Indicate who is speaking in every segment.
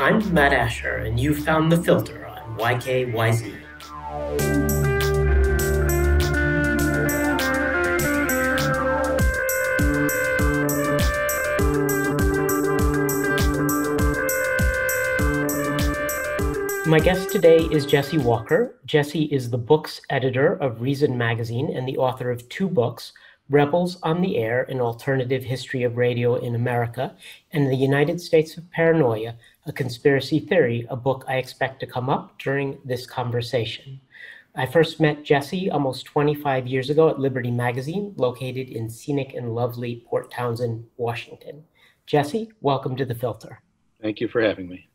Speaker 1: I'm Matt Asher, and you found The Filter on YKYZ. My guest today is Jesse Walker. Jesse is the books editor of Reason magazine and the author of two books, Rebels on the Air, An Alternative History of Radio in America, and The United States of Paranoia, A Conspiracy Theory, a book I expect to come up during this conversation. I first met Jesse almost 25 years ago at Liberty Magazine, located in scenic and lovely Port Townsend, Washington. Jesse, welcome to The Filter.
Speaker 2: Thank you for having me.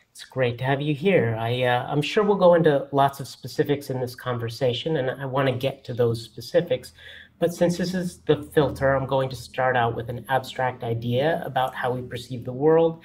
Speaker 1: It's great to have you here. I'm sure we'll go into lots of specifics in this conversation, and I want to get to those specifics. But since this is The Filter, I'm going to start out with an abstract idea about how we perceive the world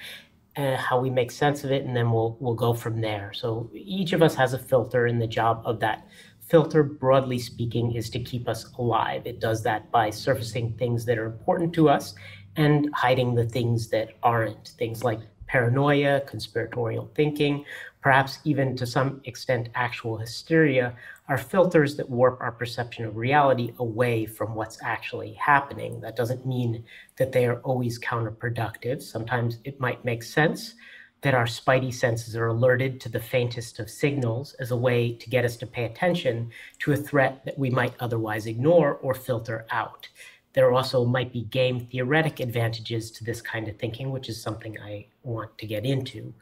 Speaker 1: and how we make sense of it, and then we'll go from there. So each of us has a filter, and the job of that filter, broadly speaking, is to keep us alive. It does that by surfacing things that are important to us and hiding the things that aren't, things like paranoia, conspiratorial thinking, perhaps even to some extent actual hysteria, are filters that warp our perception of reality away from what's actually happening. That doesn't mean that they are always counterproductive. Sometimes it might make sense that our spidey senses are alerted to the faintest of signals as a way to get us to pay attention to a threat that we might otherwise ignore or filter out. There also might be game theoretic advantages to this kind of thinking, which is something I want to get into.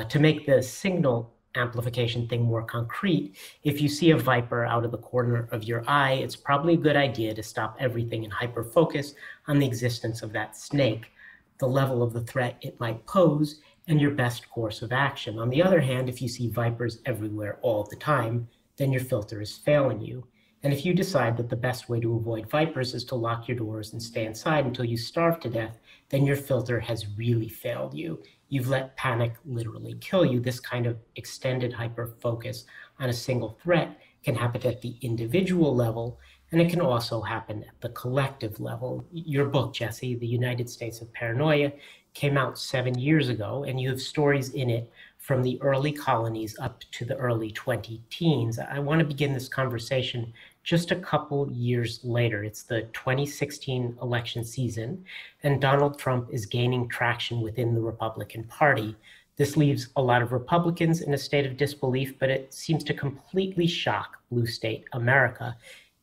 Speaker 1: To make the signal amplification thing more concrete, if you see a viper out of the corner of your eye, it's probably a good idea to stop everything and hyper-focus on the existence of that snake, the level of the threat it might pose, and your best course of action. On the other hand, if you see vipers everywhere all the time, then your filter is failing you. And if you decide that the best way to avoid vipers is to lock your doors and stay inside until you starve to death, then your filter has really failed you. You've let panic literally kill you. This kind of extended hyper-focus on a single threat can happen at the individual level, and it can also happen at the collective level. Your book, Jesse, The United States of Paranoia, came out 7 years ago, and you have stories in it from the early colonies up to the early 20-teens. I want to begin this conversation just a couple years later. It's the 2016 election season, and Donald Trump is gaining traction within the Republican Party. This leaves a lot of Republicans in a state of disbelief, but it seems to completely shock blue state America.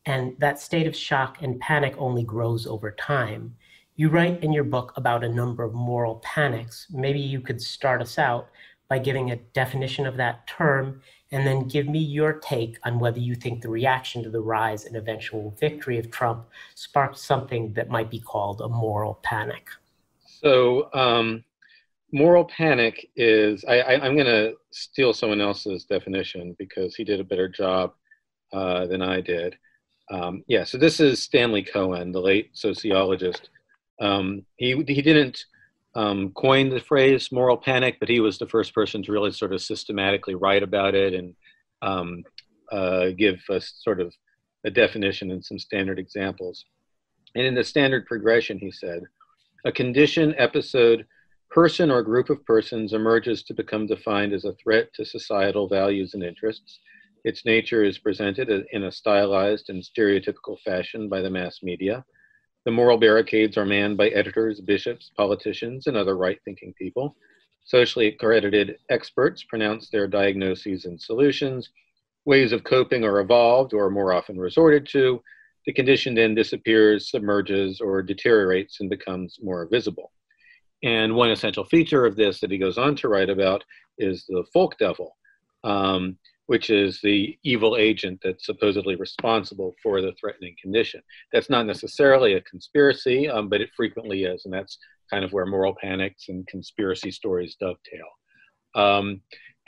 Speaker 1: And that state of shock and panic only grows over time. You write in your book about a number of moral panics. Maybe you could start us out by giving a definition of that term, and then give me your take on whether you think the reaction to the rise and eventual victory of Trump sparked something that might be called a moral panic.
Speaker 2: So moral panic is, I'm going to steal someone else's definition because he did a better job than I did. So this is Stanley Cohen, the late sociologist. He didn't coin the phrase moral panic, but he was the first person to really sort of systematically write about it and give us sort of a definition and some standard examples. And in the standard progression, he said, a condition, episode, person or group of persons emerges to become defined as a threat to societal values and interests. Its nature is presented in a stylized and stereotypical fashion by the mass media. The moral barricades are manned by editors, bishops, politicians, and other right-thinking people. Socially accredited experts pronounce their diagnoses and solutions. Ways of coping are evolved or more often resorted to. The condition then disappears, submerges, or deteriorates and becomes more visible. And one essential feature of this that he goes on to write about is the folk devil, which is the evil agent that's supposedly responsible for the threatening condition. That's not necessarily a conspiracy, but it frequently is, and that's kind of where moral panics and conspiracy stories dovetail.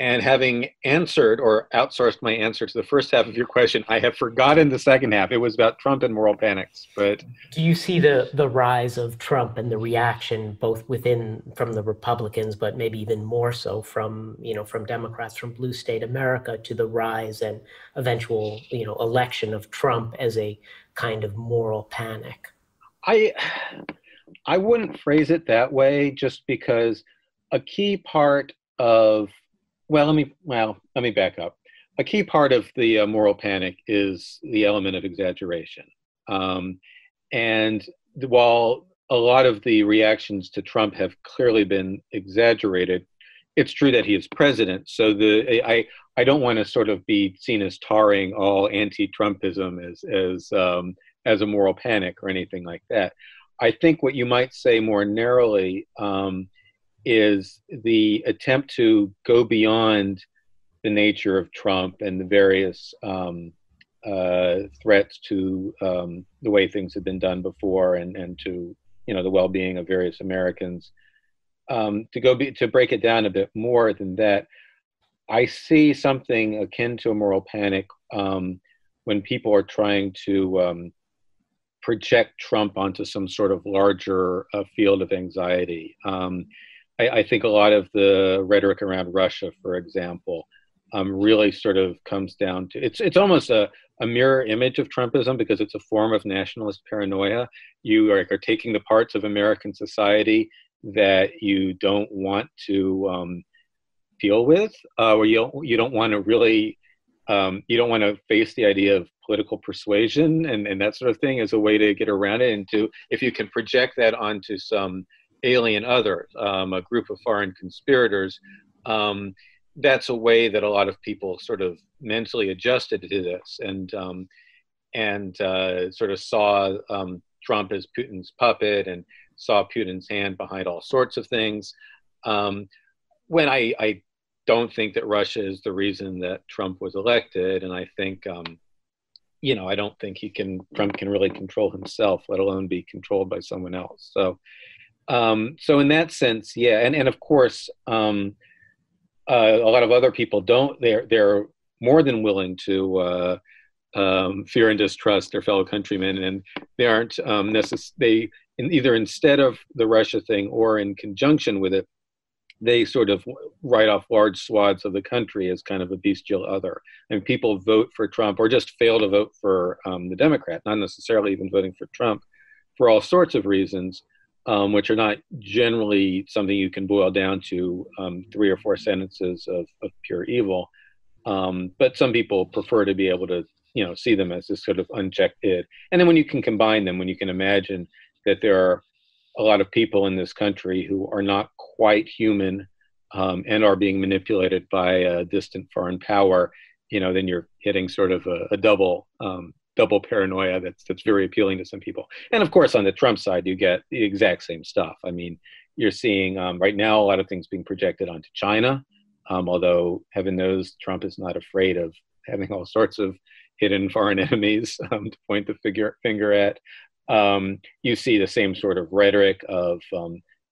Speaker 2: And having answered or outsourced my answer to the first half of your question, I have forgotten the second half. It was about Trump and moral panics. But
Speaker 1: do you see the rise of Trump and the reaction both from the Republicans, but maybe even more so from Democrats, from blue state America, to the rise and eventual election of Trump as a kind of moral panic?
Speaker 2: I wouldn't phrase it that way, just because a key part of, let me back up. A key part of the moral panic is the element of exaggeration. Um, and while a lot of the reactions to Trump have clearly been exaggerated, it's true that he is president. So I don't want to sort of be seen as tarring all anti-Trumpism as a moral panic or anything like that. I think what you might say more narrowly is the attempt to go beyond the nature of Trump and the various threats to the way things have been done before, and to the well-being of various Americans. To break it down a bit more than that, I see something akin to a moral panic when people are trying to project Trump onto some sort of larger field of anxiety. I think a lot of the rhetoric around Russia, for example, really sort of comes down to it's almost a mirror image of Trumpism, because it's a form of nationalist paranoia. You are taking the parts of American society that you don't want to deal with, or you don't want to really you don't want to face the idea of political persuasion and that sort of thing as a way to get around it, and to, if you can project that onto some alien other, a group of foreign conspirators, that's a way that a lot of people sort of mentally adjusted to this, and sort of saw Trump as Putin's puppet, and saw Putin's hand behind all sorts of things. When I don't think that Russia is the reason that Trump was elected, and I think I don't think Trump can really control himself, let alone be controlled by someone else. So in that sense, yeah, and of course, a lot of other people don't. They're more than willing to fear and distrust their fellow countrymen, and they aren't either instead of the Russia thing or in conjunction with it. They sort of write off large swaths of the country as kind of a bestial other. And people vote for Trump, or just fail to vote for the Democrat, not necessarily even voting for Trump, for all sorts of reasons, which are not generally something you can boil down to 3 or 4 sentences of pure evil. But some people prefer to be able to, see them as this sort of unchecked id. And then when you can combine them, when you can imagine that there are a lot of people in this country who are not quite human, and are being manipulated by a distant foreign power, then you're hitting sort of a double paranoia that's very appealing to some people. And of course, on the Trump side, you get the exact same stuff. I mean, you're seeing right now a lot of things being projected onto China, although heaven knows Trump is not afraid of having all sorts of hidden foreign enemies to point the finger at. You see the same sort of rhetoric of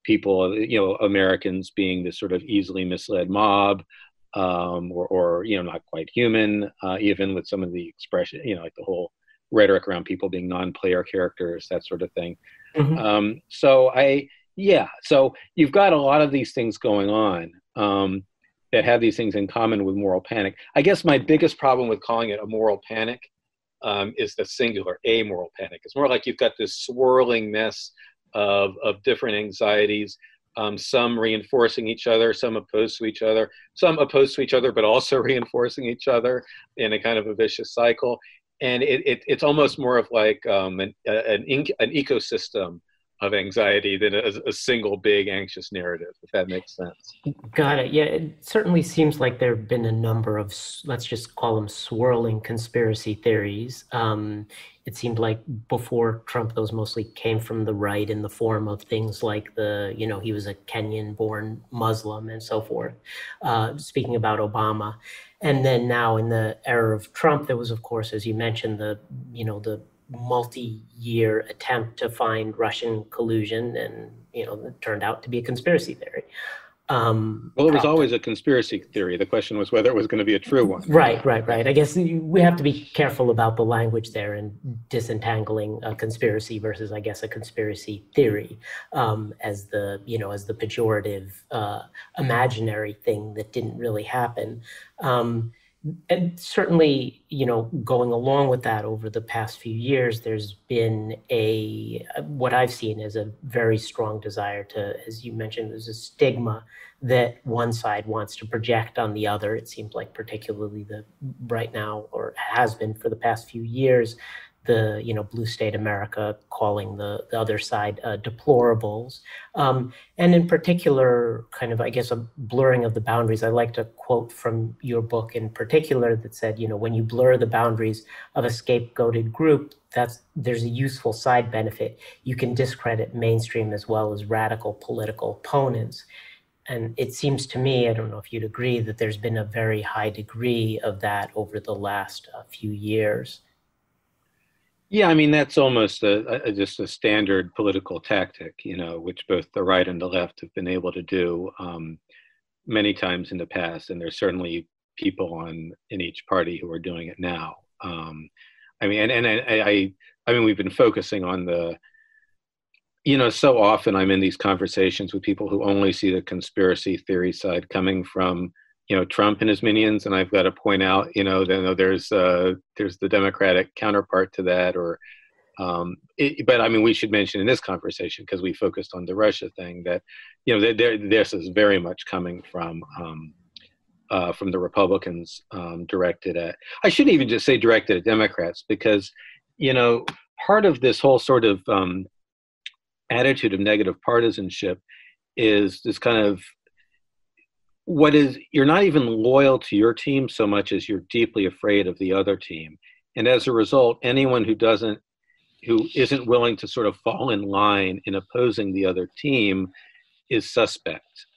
Speaker 2: people, Americans being this sort of easily misled mob, or not quite human, even with some of the expression, like the whole rhetoric around people being non-player characters, that sort of thing.
Speaker 1: Mm-hmm.
Speaker 2: So you've got a lot of these things going on that have these things in common with moral panic. I guess my biggest problem with calling it a moral panic is the singular amoral panic. It's more like you've got this swirling mess of different anxieties, some reinforcing each other, some opposed to each other, but also reinforcing each other in a kind of a vicious cycle. And it's almost more of like an ecosystem of anxiety than a single big anxious narrative, if that makes sense.
Speaker 1: Got it. Yeah, it certainly seems like there have been a number of, let's just call them swirling conspiracy theories. It seemed like before Trump, those mostly came from the right in the form of things like he was a Kenyan-born Muslim and so forth, speaking about Obama. And then now in the era of Trump, there was, of course, as you mentioned, the multi-year attempt to find Russian collusion, and it turned out to be a conspiracy theory.
Speaker 2: Well, it was always a conspiracy theory. The question was whether it was going to be a true one.
Speaker 1: Right. I guess we have to be careful about the language there and disentangling a conspiracy versus, I guess, a conspiracy theory as the pejorative imaginary thing that didn't really happen. And certainly, going along with that over the past few years, there's been what I've seen is a very strong desire to, as you mentioned, there's a stigma that one side wants to project on the other. It seems like particularly right now, or has been for the past few years, the blue state America calling the other side deplorables. And in particular, kind of, I guess, a blurring of the boundaries. I liked a quote from your book in particular that said, when you blur the boundaries of a scapegoated group, there's a useful side benefit. You can discredit mainstream as well as radical political opponents. And it seems to me, I don't know if you'd agree, that there's been a very high degree of that over the last few years.
Speaker 2: Yeah, I mean, that's almost just a standard political tactic, which both the right and the left have been able to do many times in the past. And there's certainly people in each party who are doing it now. I mean, I mean, we've been focusing on so often I'm in these conversations with people who only see the conspiracy theory side coming from Trump and his minions, and I've got to point out, there's the Democratic counterpart to that, but I mean, we should mention in this conversation, because we focused on the Russia thing, that this is very much coming from the Republicans, directed at. I shouldn't even just say directed at Democrats, because part of this whole sort of attitude of negative partisanship is this kind of you're not even loyal to your team so much as you're deeply afraid of the other team. And as a result, anyone who isn't willing to sort of fall in line in opposing the other team is suspect.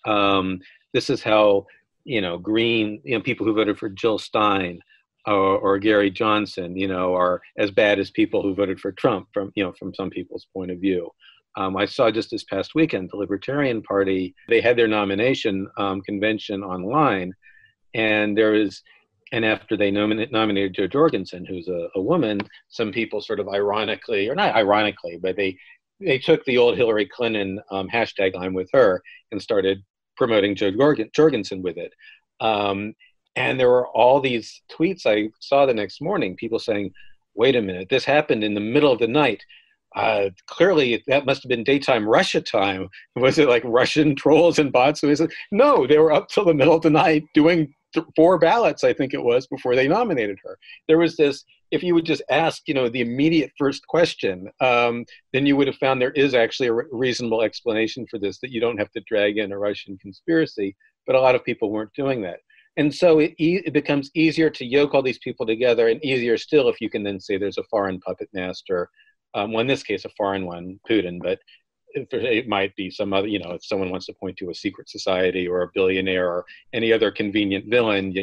Speaker 2: This is how, people who voted for Jill Stein or Gary Johnson, are as bad as people who voted for Trump from some people's point of view. I saw just this past weekend, the Libertarian Party, they had their nomination convention online, and after they nominated Jo Jorgensen, who's a woman, some people sort of ironically, or not ironically, but they took the old Hillary Clinton hashtag I'm with her and started promoting Jo Jorgensen with it. And there were all these tweets I saw the next morning, people saying, wait a minute, this happened in the middle of the night. Clearly that must have been daytime Russia time. Was it like Russian trolls and bots? No, they were up till the middle of the night doing 4 ballots, I think it was, before they nominated her. There was this, if you would just ask, the immediate first question, then you would have found there is actually a reasonable explanation for this, that you don't have to drag in a Russian conspiracy, but a lot of people weren't doing that. And so it becomes easier to yoke all these people together, and easier still if you can then say there's a foreign puppet master. Well, in this case, a foreign one, Putin, but it might be some other, if someone wants to point to a secret society or a billionaire or any other convenient villain,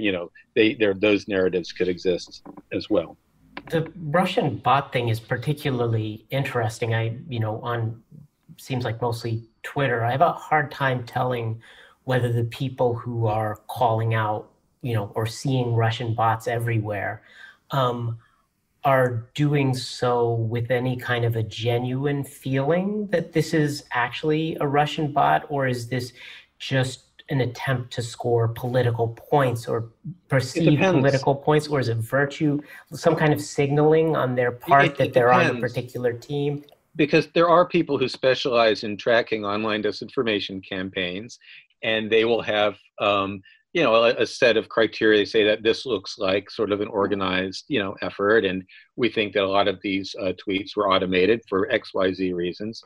Speaker 2: those narratives could exist as well.
Speaker 1: The Russian bot thing is particularly interesting. On seems like mostly Twitter, I have a hard time telling whether the people who are calling out, or seeing Russian bots everywhere, are doing so with any kind of a genuine feeling that this is actually a Russian bot, or is this just an attempt to score political points or perceived political points, or is it virtue, some kind of signaling on their part that they're on a particular team?
Speaker 2: Because there are people who specialize in tracking online disinformation campaigns, and they will have a set of criteria. They say that this looks like sort of an organized, effort. And we think that a lot of these tweets were automated for XYZ reasons.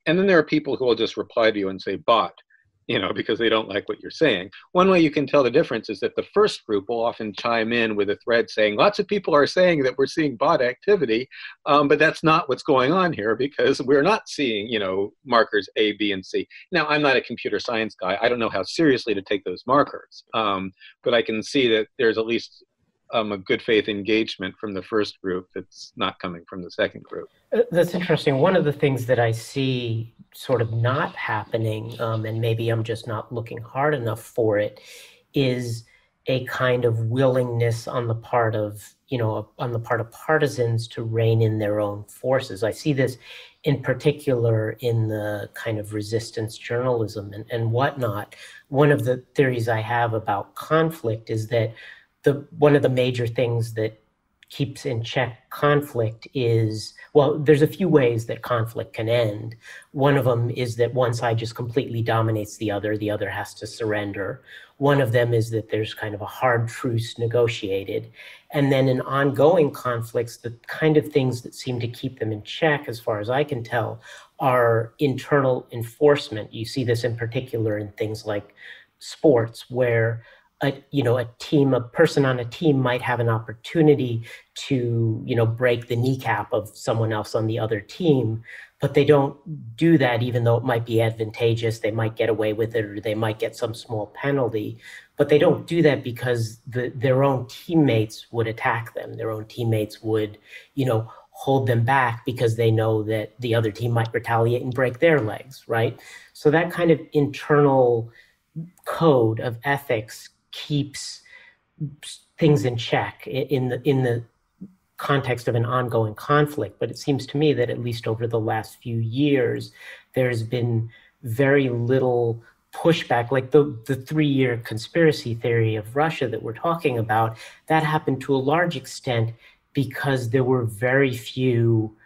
Speaker 2: And then there are people who will just reply to you and say bot, because they don't like what you're saying. One way you can tell the difference is that the first group will often chime in with a thread saying, lots of people are saying that we're seeing bot activity, but that's not what's going on here, because we're not seeing, markers A, B, and C. Now, I'm not a computer science guy. I don't know how seriously to take those markers, but I can see that there's at least a good faith engagement from the first group that's not coming from the second group.
Speaker 1: That's interesting. One of the things that I see sort of not happening, and maybe I'm just not looking hard enough for it, is a kind of willingness on the part of, partisans to rein in their own forces. I see this in particular in the kind of resistance journalism and whatnot. One of the theories I have about conflict is that the one of the major things that keeps in check conflict is, well, there's a few ways that conflict can end. One of them is that one side just completely dominates the other has to surrender. One of them is that there's kind of a hard truce negotiated. And then in ongoing conflicts, the kind of things that seem to keep them in check, as far as I can tell, are internal enforcement. You see this in particular in things like sports, where a person on a team might have an opportunity to, break the kneecap of someone else on the other team, but they don't do that, even though it might be advantageous. They might get away with it, or they might get some small penalty, but they don't do that because their own teammates would attack them. Their own teammates would, hold them back because they know that the other team might retaliate and break their legs, right? So that kind of internal code of ethics keeps things in check in the context of an ongoing conflict. But it seems to me that at least over the last few years, there's been very little pushback. Like the 3-year conspiracy theory of Russia that we're talking about, that happened to a large extent because there were very few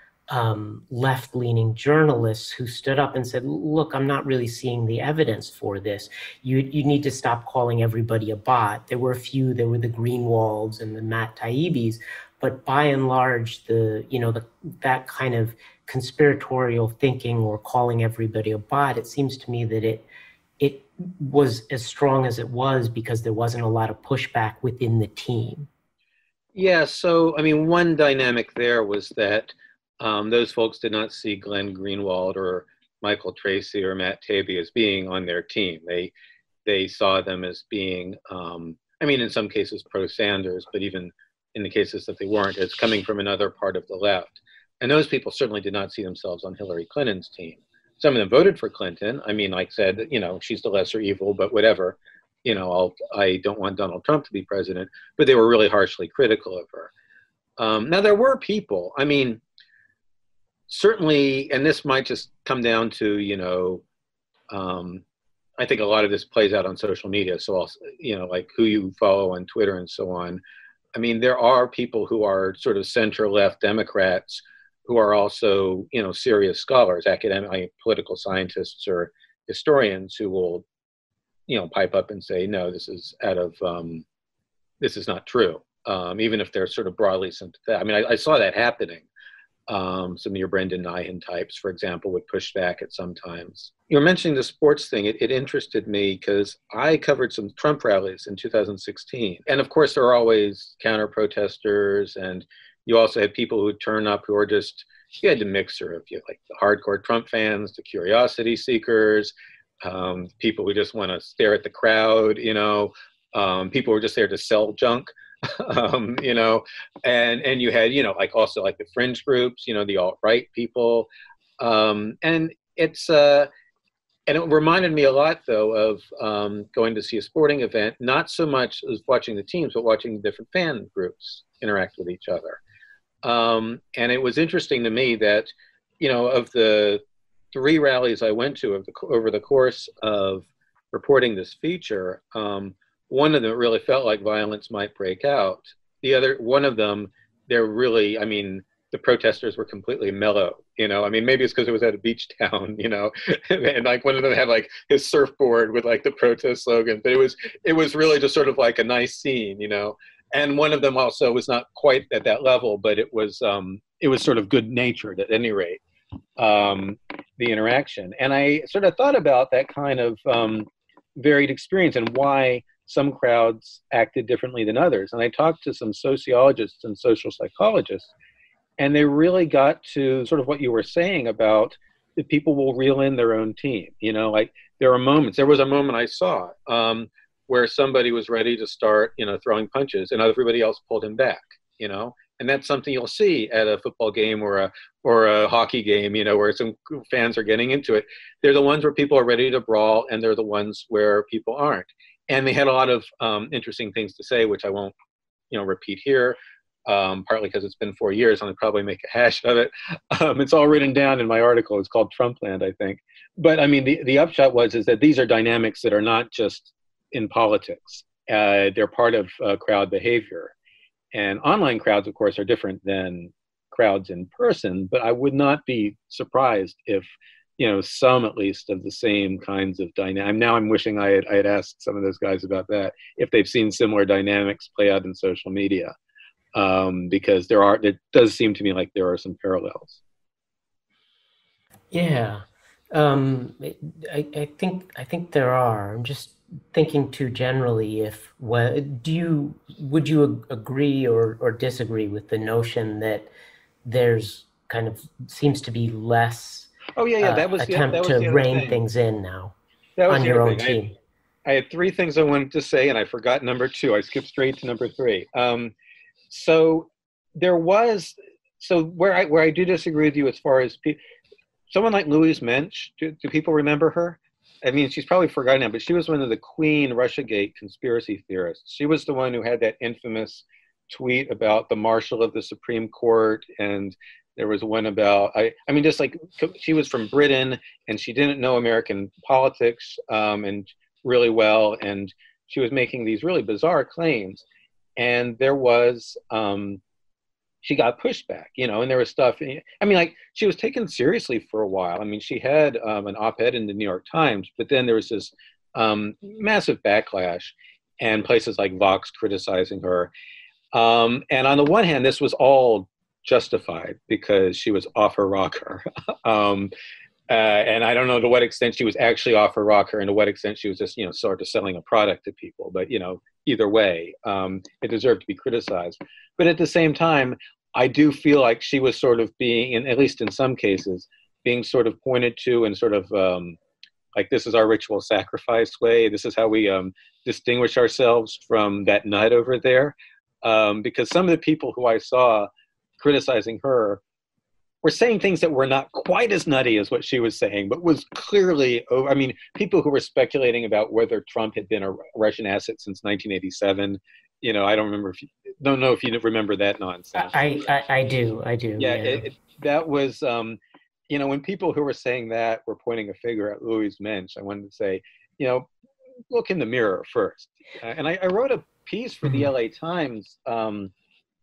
Speaker 1: left-leaning journalists who stood up and said, look, I'm not really seeing the evidence for this. You need to stop calling everybody a bot. There were a few, there were the Greenwalds and the Matt Taibbis, but by and large, that kind of conspiratorial thinking or calling everybody a bot, it seems to me that it was as strong as it was because there wasn't a lot of pushback within the team.
Speaker 2: Yeah, so I mean, one dynamic there was that those folks did not see Glenn Greenwald or Michael Tracy or Matt Taibbi as being on their team. They saw them as being, I mean, in some cases pro-Sanders, but even in the cases that they weren't, as coming from another part of the left. And those people certainly did not see themselves on Hillary Clinton's team. Some of them voted for Clinton. I mean, like I said, she's the lesser evil, but whatever. I don't want Donald Trump to be president, but they were really harshly critical of her. Now, there were people, I mean, certainly, and this might just come down to, I think a lot of this plays out on social media. So, also, like who you follow on Twitter and so on. I mean, there are people who are sort of center-left Democrats who are also, serious scholars, academic, political scientists or historians who will, pipe up and say, no, this is this is not true. Even if they're sort of broadly sympathetic. I mean, I saw that happening. Some of your Brendan Nyhan types, for example, would push back at some times. You were mentioning the sports thing. It interested me because I covered some Trump rallies in 2016. And of course, there are always counter protesters. And you also had people who would turn up who are just, you had the mixer of like the hardcore Trump fans, the curiosity seekers, people who just want to stare at the crowd, people who are just there to sell junk. And you had, like also like the fringe groups, the alt-right people. And and it reminded me a lot, though, of going to see a sporting event, not so much as watching the teams, but watching different fan groups interact with each other. And it was interesting to me that, of the 3 rallies I went to over the course of reporting this feature, one of them really felt like violence might break out. One of them, they're really, I mean, the protesters were completely mellow, I mean, maybe it's because it was at a beach town, and like one of them had like his surfboard with like the protest slogan, but it was really just sort of like a nice scene, and one of them also was not quite at that level, but it was sort of good natured at any rate, the interaction. And I sort of thought about that kind of varied experience and why some crowds acted differently than others. And I talked to some sociologists and social psychologists, and they really got to sort of what you were saying about that people will reel in their own team. Like there was a moment I saw where somebody was ready to start, throwing punches and everybody else pulled him back, and that's something you'll see at a football game or a hockey game, where some fans are getting into it. They're the ones where people are ready to brawl, and they're the ones where people aren't. And they had a lot of interesting things to say, which I won't, repeat here, partly because it's been 4 years and I'll probably make a hash of it. It's all written down in my article. It's called Trumpland, I think. But I mean, the upshot is that these are dynamics that are not just in politics. they're part of crowd behavior. And online crowds, of course, are different than crowds in person, but I would not be surprised if, some at least of the same kinds of dynamics. Now I'm wishing I had asked some of those guys about that, if they've seen similar dynamics play out in social media, because it does seem to me like there are some parallels.
Speaker 1: Yeah, I think there are. I'm just thinking too generally. If what do you would you agree or disagree with the notion that there's kind of seems to be less
Speaker 2: Oh yeah, yeah, that
Speaker 1: attempt
Speaker 2: was
Speaker 1: to
Speaker 2: the other
Speaker 1: rein
Speaker 2: thing.
Speaker 1: things in now
Speaker 2: That was
Speaker 1: on
Speaker 2: the other
Speaker 1: your own
Speaker 2: thing.
Speaker 1: team?
Speaker 2: I had three things I wanted to say, and I forgot number two. I skipped straight to number three. So there was, so where I do disagree with you as far as someone like Louise Mensch. Do people remember her? I mean, she's probably forgotten now, but she was one of the Queen Russiagate conspiracy theorists. She was the one who had that infamous tweet about the Marshal of the Supreme Court, and there was one about I mean, just like she was from Britain and she didn't know American politics and really well, and she was making these really bizarre claims, and there was she got pushback, and there was stuff. I mean, like she was taken seriously for a while. I mean, she had an op-ed in the New York Times, but then there was this massive backlash, and places like Vox criticizing her. And on the one hand, this was all justified because she was off her rocker. And I don't know to what extent she was actually off her rocker and to what extent she was just, sort of selling a product to people. But, either way, it deserved to be criticized. But at the same time, I do feel like she was sort of being, at least in some cases, being sort of pointed to and sort of like, this is our ritual sacrifice way. This is how we distinguish ourselves from that nut over there. Because some of the people who I saw criticizing her were saying things that were not quite as nutty as what she was saying, but was clearly, I mean, people who were speculating about whether Trump had been a Russian asset since 1987. I don't know if you remember that nonsense.
Speaker 1: I do,
Speaker 2: Yeah,
Speaker 1: yeah.
Speaker 2: that was, when people who were saying that were pointing a finger at Louise Mensch, I wanted to say, look in the mirror first. And I wrote a piece for the
Speaker 1: Mhm.
Speaker 2: LA Times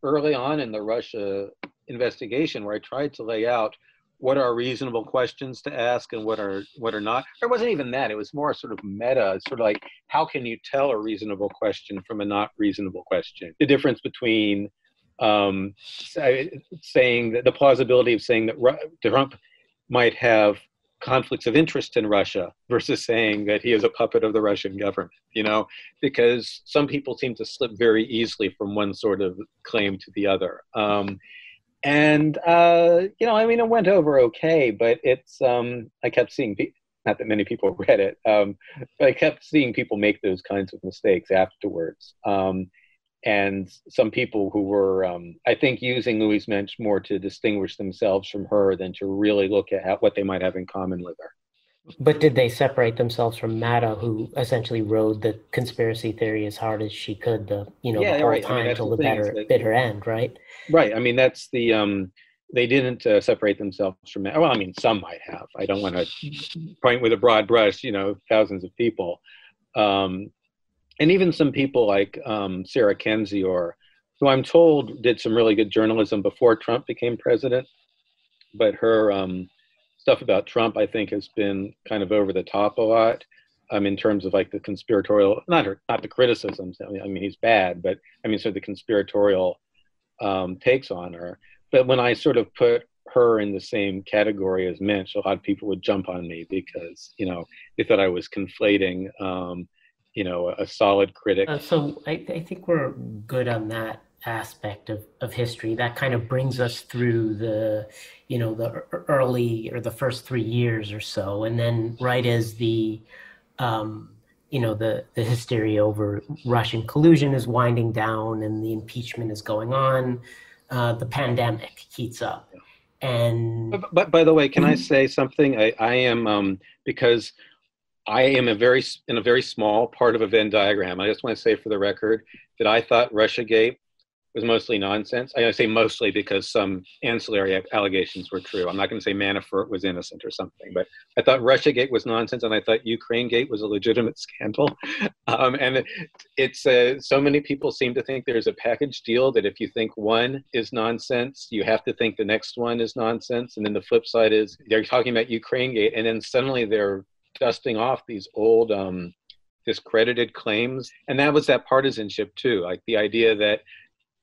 Speaker 2: early on in the Russia investigation where I tried to lay out what are reasonable questions to ask and what are not. There wasn't even that. It was more sort of meta, sort of like, how can you tell a reasonable question from a not reasonable question? The difference between saying that the plausibility of saying that Trump might have conflicts of interest in Russia versus saying that he is a puppet of the Russian government, because some people seem to slip very easily from one sort of claim to the other. And I mean, it went over okay, but it's I kept seeing not that many people read it, but I kept seeing people make those kinds of mistakes afterwards. And some people who were, I think, using Louise Mensch more to distinguish themselves from her than to really look at what they might have in common with her.
Speaker 1: But did they separate themselves from Mata, who essentially rode the conspiracy theory as hard as she could the
Speaker 2: Yeah,
Speaker 1: whole
Speaker 2: right. I mean,
Speaker 1: time
Speaker 2: that's
Speaker 1: till
Speaker 2: the
Speaker 1: the
Speaker 2: thing is that,
Speaker 1: bitter end, right?
Speaker 2: right. I mean, that's the, they didn't separate themselves from, well, I mean, some might have. I don't want to point with a broad brush, thousands of people. Um, and even some people like Sarah Kendzior, who I'm told did some really good journalism before Trump became president, but her stuff about Trump, I think, has been kind of over the top a lot, in terms of like the conspiratorial, not the criticisms. I mean, he's bad, but I mean, so the conspiratorial takes on her. But when I sort of put her in the same category as Mensch, a lot of people would jump on me because they thought I was conflating a solid critic.
Speaker 1: So I think we're good on that aspect of history. That kind of brings us through the early or the first 3 years or so, and then right as um, the hysteria over Russian collusion is winding down and the impeachment is going on, the pandemic heats up, and
Speaker 2: But by the way, can I say something? I am because I am in a very small part of a Venn diagram. I just want to say for the record that I thought Russiagate was mostly nonsense. I say mostly because some ancillary allegations were true. I'm not going to say Manafort was innocent or something, but I thought Russiagate was nonsense, and I thought Ukrainegate was a legitimate scandal. And it's so many people seem to think there's a package deal that if you think one is nonsense, you have to think the next one is nonsense. And then the flip side is they're talking about Ukrainegate, and then suddenly they're dusting off these old discredited claims. And that was that partisanship too, like the idea that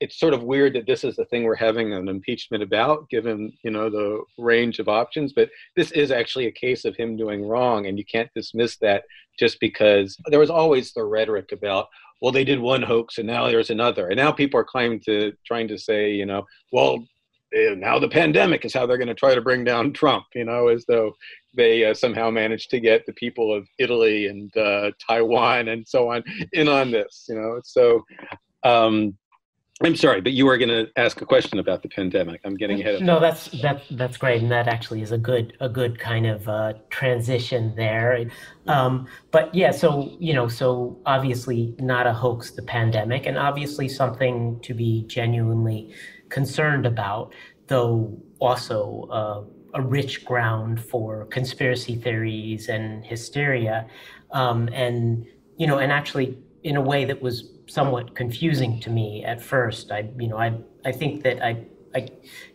Speaker 2: it's sort of weird that this is the thing we're having an impeachment about, given, the range of options. But this is actually a case of him doing wrong, and you can't dismiss that just because there was always the rhetoric about, well, they did one hoax and now there's another. And now people are trying to say, well, now the pandemic is how they're going to try to bring down Trump, as though they somehow managed to get the people of Italy and Taiwan and so on in on this, So, I'm sorry, but you were going to ask a question about the pandemic. I'm getting ahead of.
Speaker 1: No, that's great, and that actually is a good kind of transition there. But yeah, so obviously not a hoax, the pandemic, and obviously something to be genuinely concerned about, though also a rich ground for conspiracy theories and hysteria, and actually in a way that was somewhat confusing to me at first. I think that I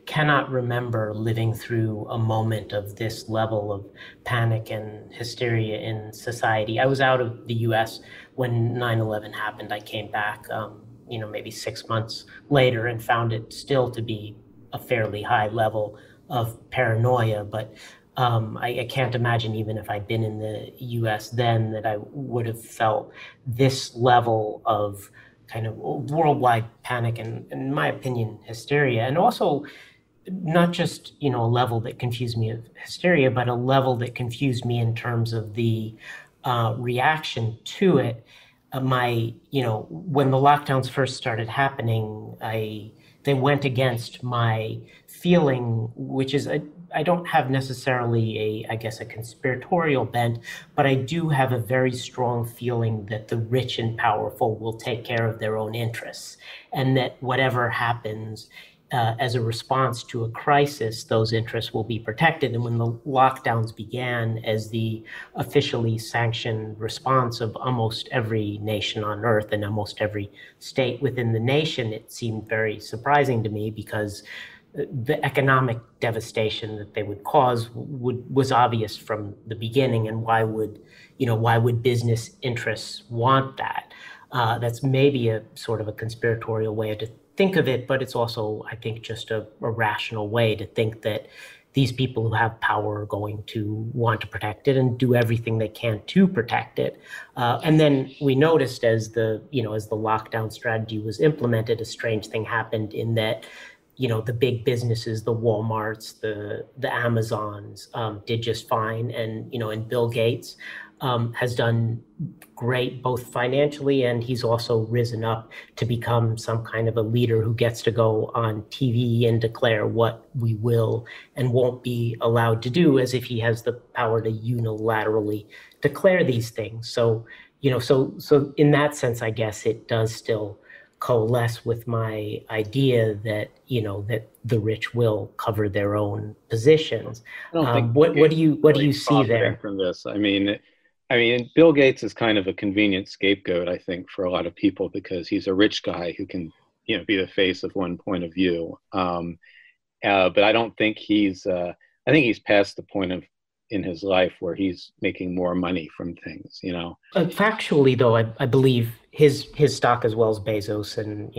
Speaker 1: cannot remember living through a moment of this level of panic and hysteria in society. I was out of the U.S. when 9/11 happened. I came back, maybe 6 months later, and found it still to be a fairly high level of paranoia. But I can't imagine, even if I'd been in the U.S. then, that I would have felt this level of kind of worldwide panic and, in my opinion, hysteria. And also not just, a level that confused me of hysteria, but a level that confused me in terms of the reaction to it. When the lockdowns first started happening, they went against my feeling, which is I don't have necessarily a conspiratorial bent, but I do have a very strong feeling that the rich and powerful will take care of their own interests, and that whatever happens as a response to a crisis, those interests will be protected. And when the lockdowns began as the officially sanctioned response of almost every nation on earth and almost every state within the nation, it seemed very surprising to me, because the economic devastation that they would cause was obvious from the beginning. And why would business interests want that? That's maybe a sort of a conspiratorial way to think of it, but it's also, I think, just a rational way to think that these people who have power are going to want to protect it and do everything they can to protect it. And then we noticed as the lockdown strategy was implemented, a strange thing happened in that the big businesses, the Walmarts, the Amazons, did just fine. And Bill Gates has done great both financially, and he's also risen up to become some kind of a leader who gets to go on TV and declare what we will and won't be allowed to do, as if he has the power to unilaterally declare these things. So in that sense, I guess it does still coalesce with my idea that that the rich will cover their own positions.
Speaker 2: I don't think
Speaker 1: what do you see there
Speaker 2: from this? I mean, Bill Gates is kind of a convenient scapegoat, I think, for a lot of people, because he's a rich guy who can, be the face of one point of view. But I don't think I think he's past the point in his life where he's making more money from things,
Speaker 1: Factually, though, I believe his stock, as well as Bezos and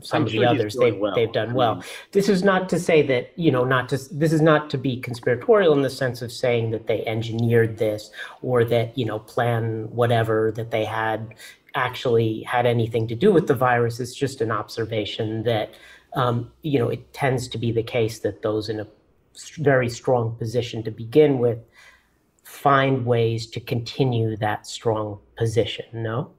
Speaker 1: some of the others, they've done well. This is not to say that this is not to be conspiratorial in the sense of saying that they engineered this, or that plan whatever that they had actually had anything to do with the virus. It's just an observation that it tends to be the case that those in a very strong position to begin with find ways to continue that strong position. No?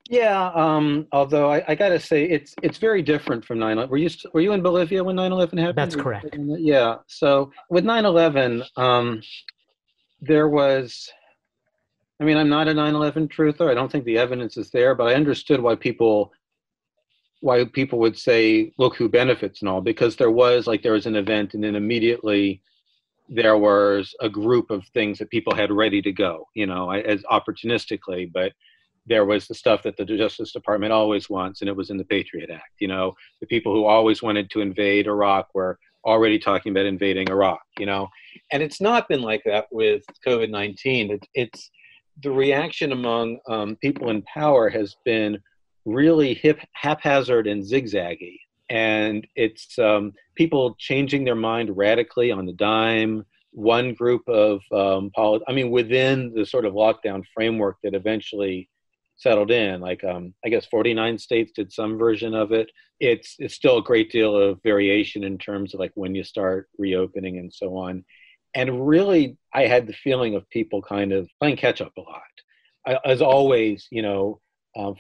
Speaker 2: Yeah. Although I got to say, it's very different from 9/11. Were you in Bolivia when 9/11 happened?
Speaker 1: That's correct.
Speaker 2: Yeah. So with 9/11, there was, I'm not a 9/11 truther. I don't think the evidence is there, but I understood why people why people would say, look who benefits and all, because there was an event and then immediately there was a group of things that people had ready to go, as opportunistically, but there was the stuff that the Justice Department always wants, and it was in the Patriot Act. The people who always wanted to invade Iraq were already talking about invading Iraq, and it's not been like that with COVID-19. It's the reaction among people in power has been really haphazard and zigzaggy. And it's people changing their mind radically on the dime. One group of within the sort of lockdown framework that eventually settled in, like I guess 49 states did some version of it. It's still a great deal of variation in terms of like when you start reopening and so on. And really, I had the feeling of people kind of playing catch up a lot. As always,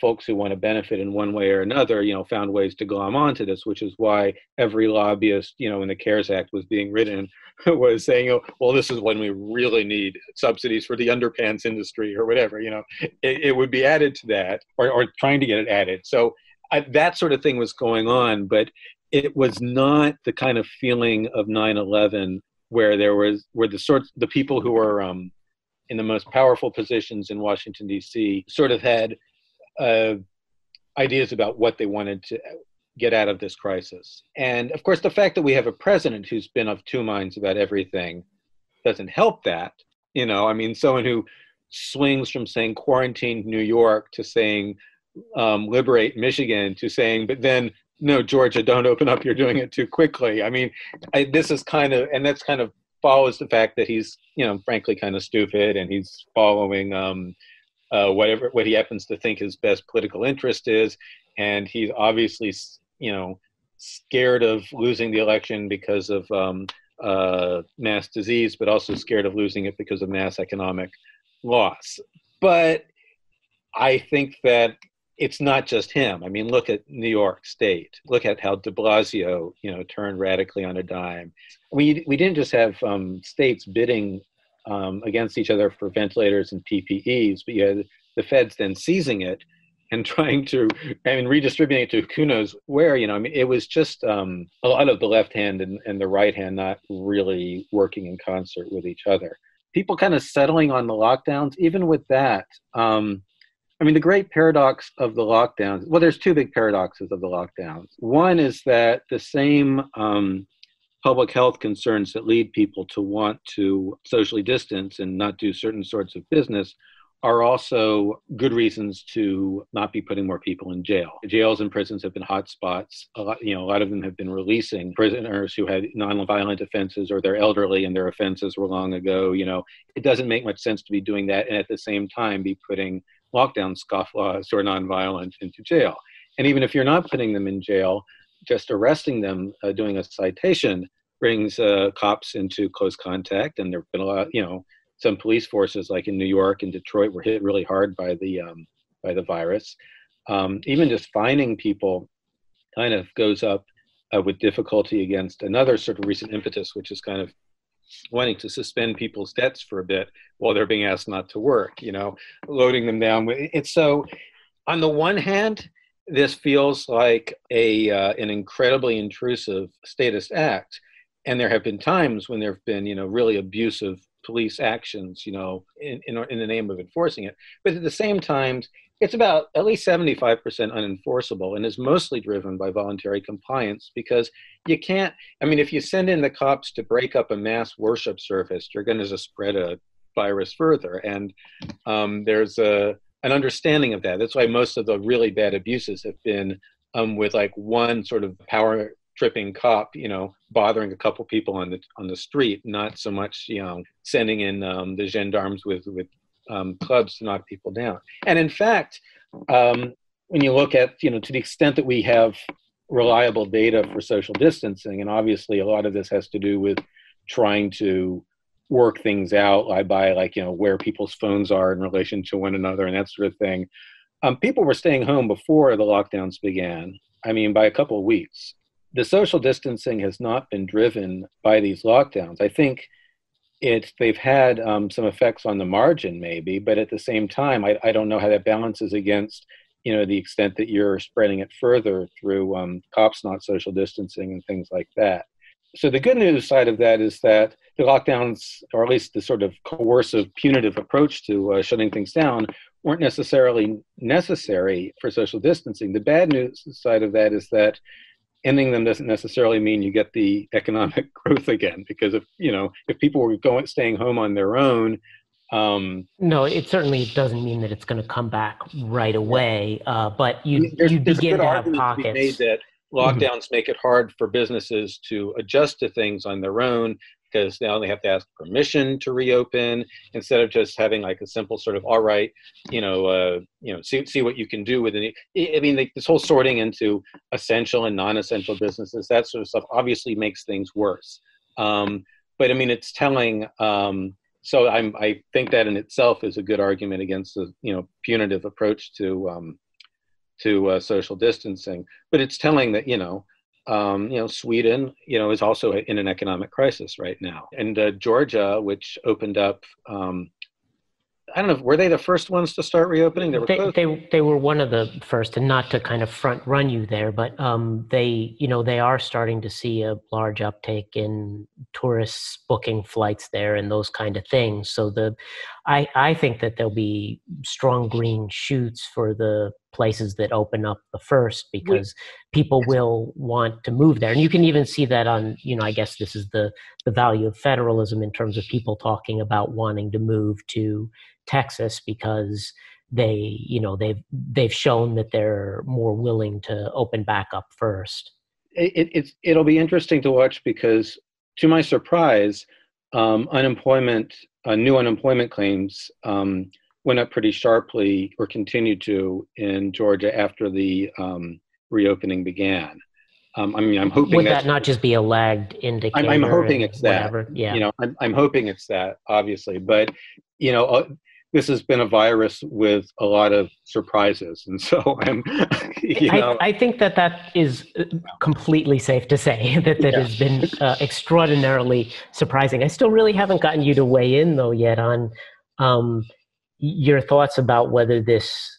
Speaker 2: folks who want to benefit in one way or another, found ways to glom onto this, which is why every lobbyist, when the CARES Act was being written, was saying, oh, well, this is when we really need subsidies for the underpants industry or whatever, it would be added to that or trying to get it added. So that sort of thing was going on, but it was not the kind of feeling of 9/11 where the people who were in the most powerful positions in Washington, D.C. sort of had ideas about what they wanted to get out of this crisis. And of course, the fact that we have a president who's been of two minds about everything doesn't help that. Someone who swings from saying quarantine New York to saying liberate Michigan to saying, but then, no, Georgia, don't open up, you're doing it too quickly. That's kind of follows the fact that he's, frankly kind of stupid, and he's following what he happens to think his best political interest is. And he's obviously, scared of losing the election because of mass disease, but also scared of losing it because of mass economic loss. But I think that it's not just him. Look at New York State. Look at how de Blasio, turned radically on a dime. We didn't just have states bidding against each other for ventilators and PPEs, but you had the feds then seizing it and trying to, redistributing it to who knows where, it was just a lot of the left hand and the right hand not really working in concert with each other. People kind of settling on the lockdowns, even with that. The great paradox of the lockdowns, well, there's two big paradoxes of the lockdowns. One is that the same public health concerns that lead people to want to socially distance and not do certain sorts of business are also good reasons to not be putting more people in jail. Jails and prisons have been hot spots. A lot of them have been releasing prisoners who had nonviolent offenses, or they're elderly and their offenses were long ago. It doesn't make much sense to be doing that and at the same time be putting lockdown scofflaws who are nonviolent into jail. And even if you're not putting them in jail, just arresting them, doing a citation, brings cops into close contact. And there have been a lot, some police forces like in New York and Detroit were hit really hard by the virus. Even just finding people kind of goes up with difficulty against another sort of recent impetus, which is kind of wanting to suspend people's debts for a bit while they're being asked not to work, loading them down. It's so, on the one hand, this feels like an incredibly intrusive statist act. And there have been times when there have been, really abusive police actions, in the name of enforcing it. But at the same time, it's about at least 75% unenforceable and is mostly driven by voluntary compliance, because you can't, if you send in the cops to break up a mass worship service, you're going to just spread a virus further. And there's an understanding of that. That's why most of the really bad abuses have been with like one sort of power tripping cop, bothering a couple people on the street, not so much, sending in the gendarmes with clubs to knock people down. And in fact, when you look at, to the extent that we have reliable data for social distancing, and obviously a lot of this has to do with trying to work things out by where people's phones are in relation to one another and that sort of thing. People were staying home before the lockdowns began. By a couple of weeks. The social distancing has not been driven by these lockdowns. I think they've had some effects on the margin maybe, but at the same time, I don't know how that balances against the extent that you're spreading it further through cops not social distancing and things like that. So the good news side of that is that the lockdowns, or at least the sort of coercive, punitive approach to shutting things down, weren't necessarily necessary for social distancing. The bad news side of that is that ending them doesn't necessarily mean you get the economic growth again, because if people were staying home on their own.
Speaker 1: No, it certainly doesn't mean that it's going to come back right
Speaker 2: Yeah.
Speaker 1: away, but
Speaker 2: I mean,
Speaker 1: you
Speaker 2: there's a
Speaker 1: begin
Speaker 2: good
Speaker 1: to have
Speaker 2: argument to be made
Speaker 1: pockets.
Speaker 2: that
Speaker 1: Mhm.
Speaker 2: lockdowns make it hard for businesses to adjust to things on their own, because now they have to ask permission to reopen instead of just having like a simple sort of, all right, see what you can do with it. I mean, this whole sorting into essential and non-essential businesses, that sort of stuff obviously makes things worse. But I mean, it's telling. So I think that in itself is a good argument against the punitive approach to social distancing. But it's telling that Sweden is also in an economic crisis right now, and Georgia, which opened up. I don't know, were they the first ones to start reopening? They were close.
Speaker 1: They were one of the first, and not to kind of front run you there, but they are starting to see a large uptake in tourists booking flights there and those kind of things. So I think that there'll be strong green shoots for the places that open up the first, because people will want to move there. And you can even see that on, I guess this is the value of federalism in terms of people talking about wanting to move to Texas, because they've shown that they're more willing to open back up first.
Speaker 2: It'll be interesting to watch, because to my surprise, new unemployment claims went up pretty sharply, or continued to, in Georgia after the reopening began. I mean, I'm hoping
Speaker 1: Would that not just be a lagged
Speaker 2: I'm
Speaker 1: indicator
Speaker 2: hoping
Speaker 1: and
Speaker 2: it's that.
Speaker 1: whatever? Yeah.
Speaker 2: I'm hoping it's that, obviously, but you know, this has been a virus with a lot of surprises, and so
Speaker 1: I think that is completely safe to say that
Speaker 2: yeah.
Speaker 1: has been extraordinarily surprising. I still really haven't gotten you to weigh in though yet on um, your thoughts about whether this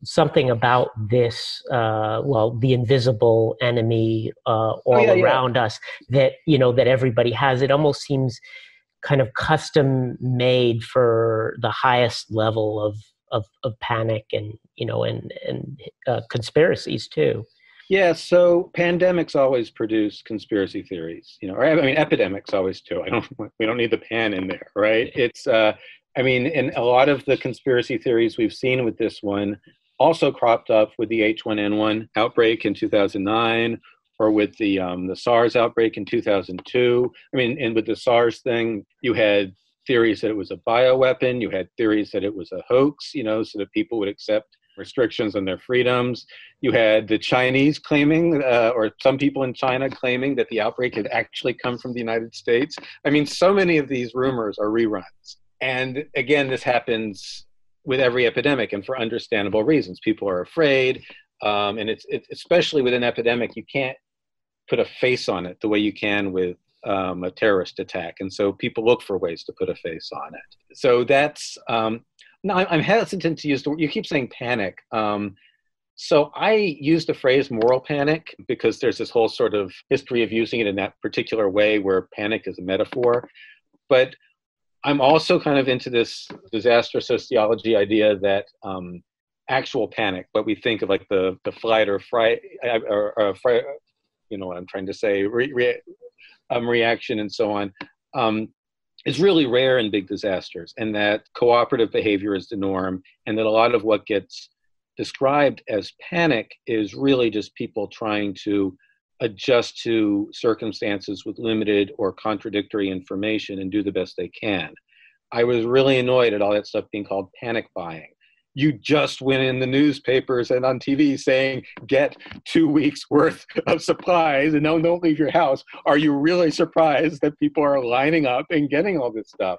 Speaker 1: something about this the invisible enemy
Speaker 2: Oh
Speaker 1: all
Speaker 2: yeah, yeah.
Speaker 1: around us, that that everybody has. It almost seems kind of custom made for the highest level of panic and conspiracies too.
Speaker 2: Yeah, so pandemics always produce conspiracy theories, or I mean, epidemics always do. We don't need the pan in there, right? I mean, and a lot of the conspiracy theories we've seen with this one also cropped up with the H1N1 outbreak in 2009, or with the SARS outbreak in 2002. I mean, and with the SARS thing, you had theories that it was a bioweapon. You had theories that it was a hoax, so that people would accept restrictions on their freedoms. You had the Chinese claiming, or some people in China claiming, that the outbreak had actually come from the United States. I mean, so many of these rumors are reruns. And again, this happens with every epidemic, and for understandable reasons. People are afraid, and it's especially with an epidemic, you can't put a face on it the way you can with a terrorist attack. And so people look for ways to put a face on it. So that's, no, I'm hesitant to use the word. You keep saying panic. So I use the phrase moral panic, because there's this whole sort of history of using it in that particular way, where panic is a metaphor. But I'm also kind of into this disaster sociology idea that actual panic, what we think of like the flight or fright, you know what I'm trying to say, reaction and so on, is really rare in big disasters, and that cooperative behavior is the norm, and that a lot of what gets described as panic is really just people trying to adjust to circumstances with limited or contradictory information and do the best they can. I was really annoyed at all that stuff being called panic buying. You just went in the newspapers and on TV saying, get 2 weeks worth of supplies and don't leave your house. Are you really surprised that people are lining up and getting all this stuff?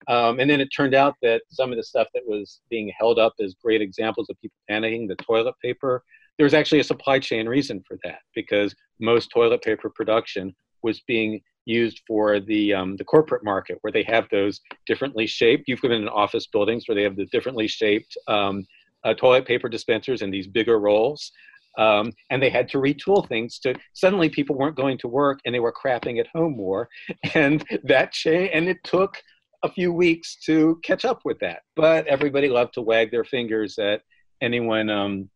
Speaker 2: And then it turned out that some of the stuff that was being held up as great examples of people panicking, the toilet paper, there was actually a supply chain reason for that, because most toilet paper production was being used for the corporate market, where they have those differently shaped. You've been in office buildings where they have the differently shaped toilet paper dispensers in these bigger rolls. And they had to retool things to suddenly people weren't going to work and they were crapping at home more. And that changed, and it took a few weeks to catch up with that. But everybody loved to wag their fingers at anyone,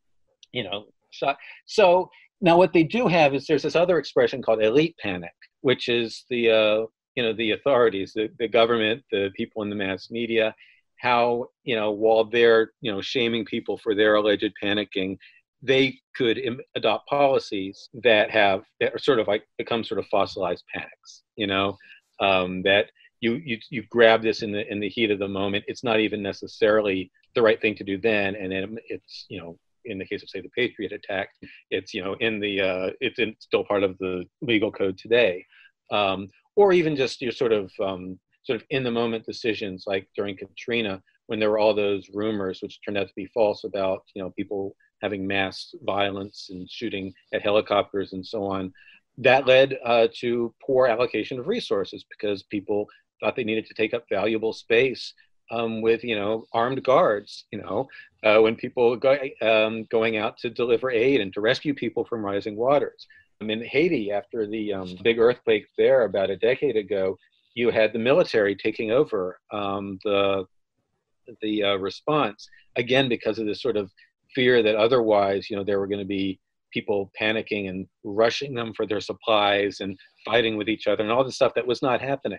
Speaker 2: shot. So now what they do have is there's this other expression called elite panic, which is the authorities, the government, the people in the mass media, how, while they're, shaming people for their alleged panicking, they could adopt policies that are sort of like become sort of fossilized panics, that you grab this in the heat of the moment. It's not even necessarily the right thing to do then. And then it's, in the case of, say, the Patriot attack, it's, it's still part of the legal code today. Or even just your sort of in the moment decisions, like during Katrina, when there were all those rumors, which turned out to be false, about, people having mass violence and shooting at helicopters and so on. That led to poor allocation of resources because people thought they needed to take up valuable space with, armed guards, when people going out to deliver aid and to rescue people from rising waters. In Haiti, after the big earthquake there about a decade ago, you had the military taking over the response, again, because of this sort of fear that otherwise, there were going to be people panicking and rushing them for their supplies and fighting with each other and all this stuff that was not happening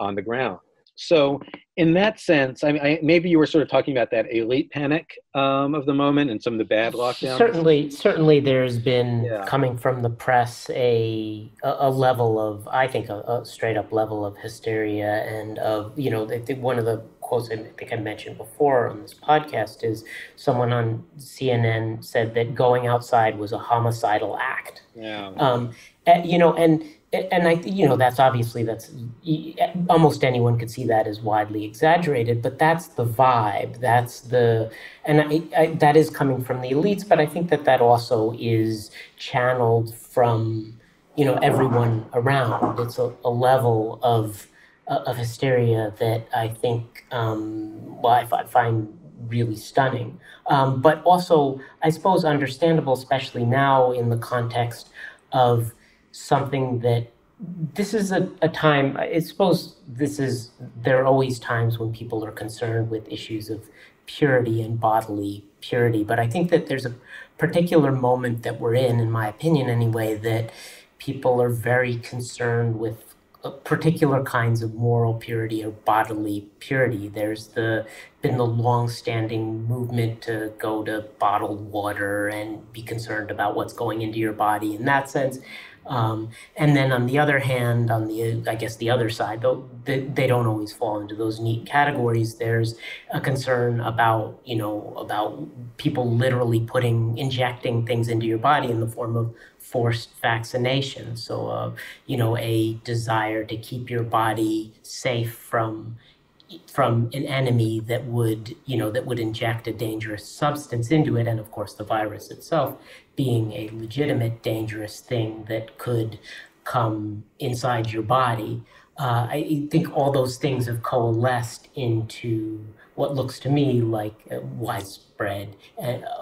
Speaker 2: on the ground. So in that sense, maybe you were sort of talking about that elite panic of the moment and some of the bad lockdowns.
Speaker 1: Certainly there's been, coming from the press, a level of, I think, a straight up level of hysteria and of, one of the quotes I think I mentioned before on this podcast is someone on CNN said that going outside was a homicidal act.
Speaker 2: Yeah.
Speaker 1: And I, that's almost anyone could see that as widely exaggerated, but that's the vibe. That is coming from the elites, but I think that also is channeled from, everyone around. It's a level of hysteria that I think, I find really stunning, but also, I suppose, understandable, especially now in the context of something that this is a time, I suppose there are always times when people are concerned with issues of purity and bodily purity, but I think that there's a particular moment that we're in my opinion anyway, that people are very concerned with particular kinds of moral purity or bodily purity. There's been the long-standing movement to go to bottled water and be concerned about what's going into your body in that sense. And then on the other hand, the other side, though they don't always fall into those neat categories, there's a concern about people literally injecting things into your body in the form of forced vaccination. So, a desire to keep your body safe from an enemy that would inject a dangerous substance into it. And of course, the virus itself being a legitimate dangerous thing that could come inside your body. I think all those things have coalesced into what looks to me like a widespread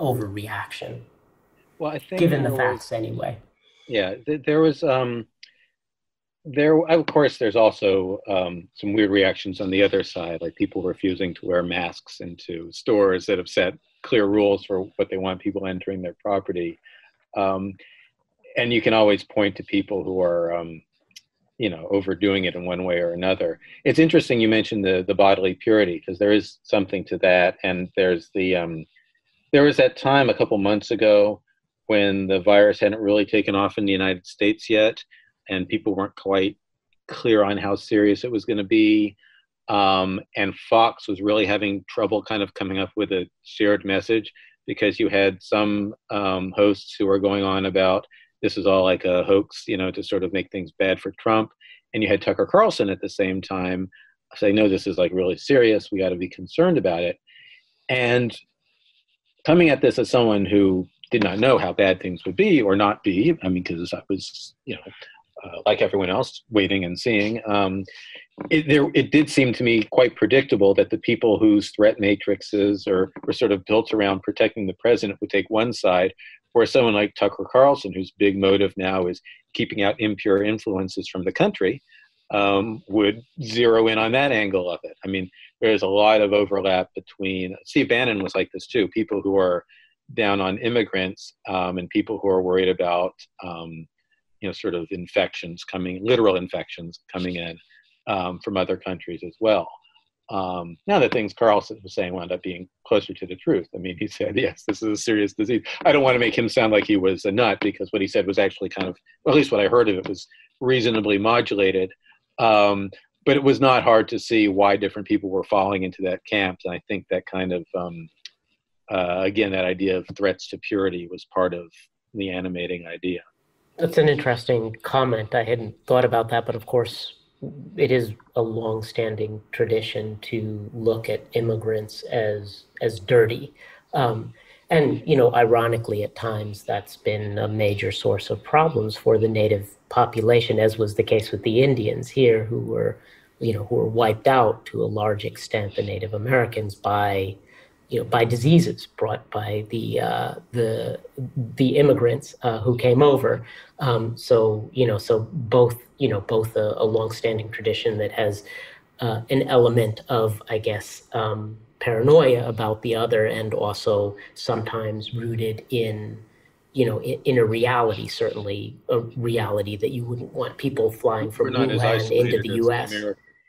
Speaker 1: overreaction.
Speaker 2: Well, I think
Speaker 1: given the facts anyway.
Speaker 2: Yeah, there was of course, there's also some weird reactions on the other side, like people refusing to wear masks into stores that have set clear rules for what they want people entering their property. And you can always point to people who are, overdoing it in one way or another. It's interesting you mentioned the bodily purity, because there is something to that. And there's there was that time a couple months ago when the virus hadn't really taken off in the United States yet, and people weren't quite clear on how serious it was going to be. And Fox was really having trouble kind of coming up with a shared message, because you had some hosts who were going on about this is all like a hoax, to sort of make things bad for Trump. And you had Tucker Carlson at the same time say, no, this is like really serious. We got to be concerned about it. And coming at this as someone who did not know how bad things would be or not be, because I was, like everyone else, waiting and seeing. It did seem to me quite predictable that the people whose threat matrices were sort of built around protecting the president would take one side, where someone like Tucker Carlson, whose big motive now is keeping out impure influences from the country, would zero in on that angle of it. I mean, there's a lot of overlap between, Steve Bannon was like this too, people who are down on immigrants and people who are worried about, sort of literal infections coming in from other countries as well. Now, the things Carlson was saying wound up being closer to the truth. I mean, he said, yes, this is a serious disease. I don't want to make him sound like he was a nut, because what he said was actually kind of, well, at least what I heard of it was reasonably modulated. But it was not hard to see why different people were falling into that camp. And I think that kind of, again, that idea of threats to purity was part of the animating idea.
Speaker 1: That's an interesting comment. I hadn't thought about that, but of course, it is a long-standing tradition to look at immigrants as dirty. And, ironically, at times, that's been a major source of problems for the native population, as was the case with the Indians here, who were wiped out to a large extent, the Native Americans, by diseases brought by the immigrants who came over. So both a longstanding tradition that has an element of, I guess, paranoia about the other, and also sometimes rooted in a reality, certainly a reality that you wouldn't want people flying from Wuhan into the U.S.